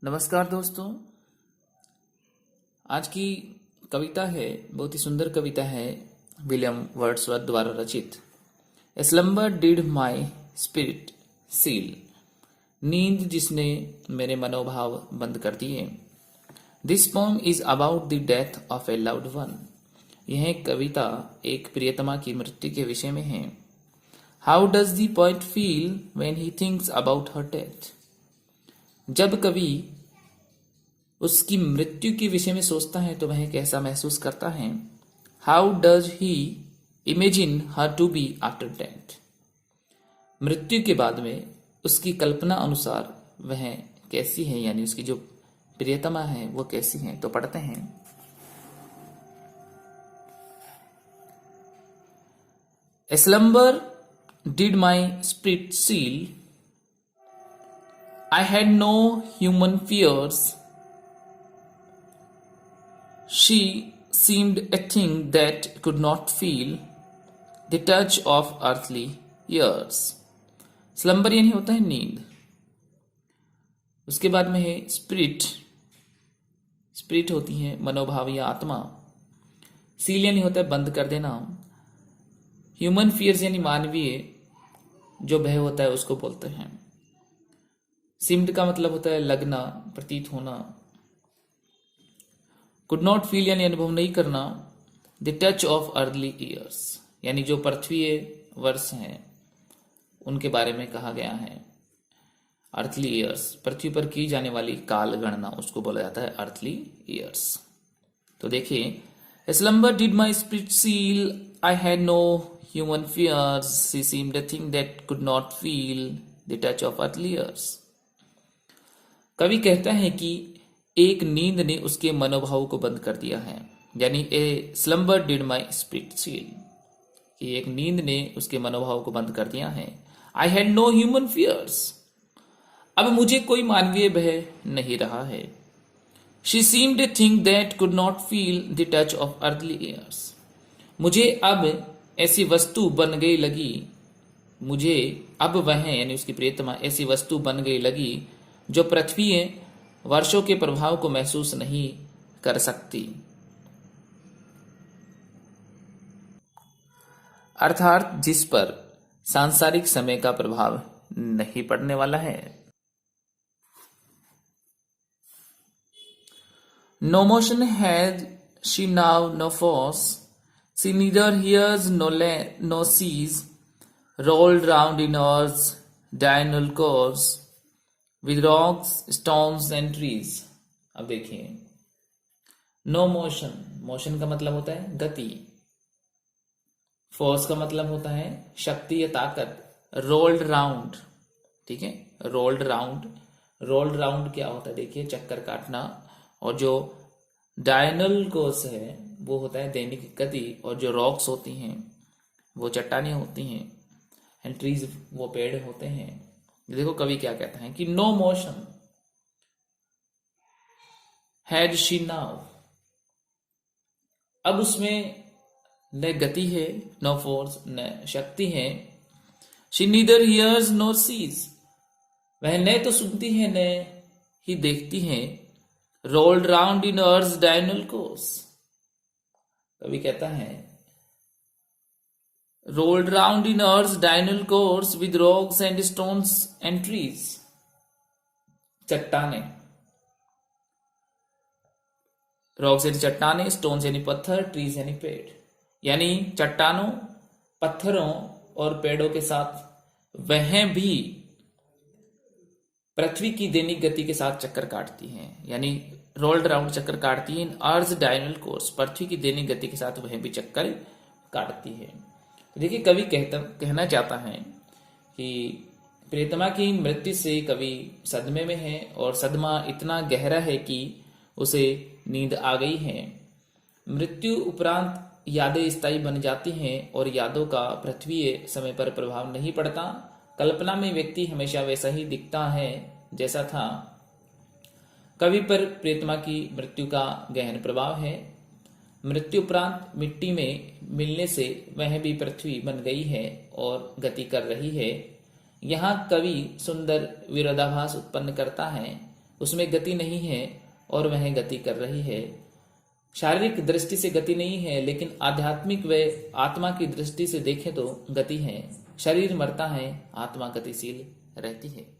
नमस्कार दोस्तों। आज की कविता है, बहुत ही सुंदर कविता है, विलियम वर्ड्सवर्थ द्वारा रचित। A slumber did my spirit seal. नींद जिसने मेरे मनोभाव बंद कर दिए। This poem is about the death of a loved one. यह कविता एक प्रियतमा की मृत्यु के विषय में है। How does the poet feel when he thinks about her death. जब कवि उसकी मृत्यु के विषय में सोचता है तो वह कैसा महसूस करता है। How does he imagine her to be after death. मृत्यु के बाद में उसकी कल्पना अनुसार वह कैसी है, यानी उसकी जो प्रियतमा है वो कैसी है। तो पढ़ते हैं। A slumber did my spirit seal. I had no human fears. She seemed a thing that could not feel the touch of earthly years. Slumber यानी होता है नींद। उसके बाद में है स्पिरिट। स्पिरिट होती है मनोभाव या आत्मा। सील यानी होता है बंद कर देना। ह्यूमन फियर्स यानी मानवीय जो भय होता है उसको बोलते हैं। सिम्ड का मतलब होता है लगना, प्रतीत होना। कुड नॉट फील यानी अनुभव नहीं करना। The touch of early years यानी जो पृथ्वी वर्ष हैं उनके बारे में कहा गया है। अर्थली ईयर्स पृथ्वी पर की जाने वाली काल गणना, उसको बोला जाता है अर्थली ईयर्स। तो देखिए, a slumber did my spirit seal. I had no human fears. She seemed a thing that could not feel the touch of earthly years. कवि कहता है कि एक नींद ने उसके मनोभाव को बंद कर दिया है, यानी a slumber did my spirit seal, कि एक नींद ने उसके मनोभाव को बंद कर दिया है। I had no human fears. अब मुझे कोई मानवीय भय नहीं रहा है। She seemed a thing that could not feel the touch of earthly years. मुझे अब ऐसी वस्तु बन गई लगी। मुझे अब वह यानी उसकी प्रियतमा ऐसी वस्तु बन गई लगी जो पृथ्वी वर्षों के प्रभाव को महसूस नहीं कर सकती। अर्थात जिस पर सांसारिक समय का प्रभाव नहीं पड़ने वाला है। No motion has she now no force. She neither hears nor sees rolled round in earth diurnal course with rocks, stones and trees। अब देखिए, नो मोशन। मोशन का मतलब होता है गति। फोर्स का मतलब होता है शक्ति या ताकत। रोल्ड राउंड, ठीक है, रोल्ड राउंड। रोल्ड राउंड क्या होता है, देखिए, चक्कर काटना। और जो डायनल कोर्स है वो होता है दैनिक गति। और जो रॉक्स होती हैं वो चट्टानें होती हैं। एंड ट्रीज वो पेड़ होते हैं। देखो कवि क्या कहता है कि no motion had she now. अब उसमें न गति है, नो फोर्स, न शक्ति है। She neither hears nor sees. वह न तो सुनती है न ही देखती है। Rolled round in earth diurnal course. कवि कहता है rolled round in earth's diurnal course with rocks and stones and trees। चट्टाने, रॉक्स यानी चट्टाने, स्टोन्स यानी पत्थर, ट्रीज यानी पेड़। यानी चट्टानों, पत्थरों और पेड़ों के साथ वह भी पृथ्वी की दैनिक गति के साथ चक्कर काटती हैं। यानी रोल्ड राउंड चक्कर काटती है इन अर्थ डायनल कोर्स। पृथ्वी की दैनिक गति के साथ वह भी चक्कर काटती है। देखिए, कवि कहना चाहता है कि प्रियतमा की मृत्यु से कवि सदमे में है। और सदमा इतना गहरा है कि उसे नींद आ गई है। मृत्यु उपरांत यादें स्थायी बन जाती हैं और यादों का पृथ्वी समय पर प्रभाव नहीं पड़ता। कल्पना में व्यक्ति हमेशा वैसा ही दिखता है जैसा था। कवि पर प्रियतमा की मृत्यु का गहन प्रभाव है। मृत्यु उपरांत मिट्टी में मिलने से वह भी पृथ्वी बन गई है और गति कर रही है। यहाँ कवि सुंदर विरोधाभास उत्पन्न करता है। उसमें गति नहीं है और वह गति कर रही है। शारीरिक दृष्टि से गति नहीं है, लेकिन आध्यात्मिक व आत्मा की दृष्टि से देखें तो गति है। शरीर मरता है, आत्मा गतिशील रहती है।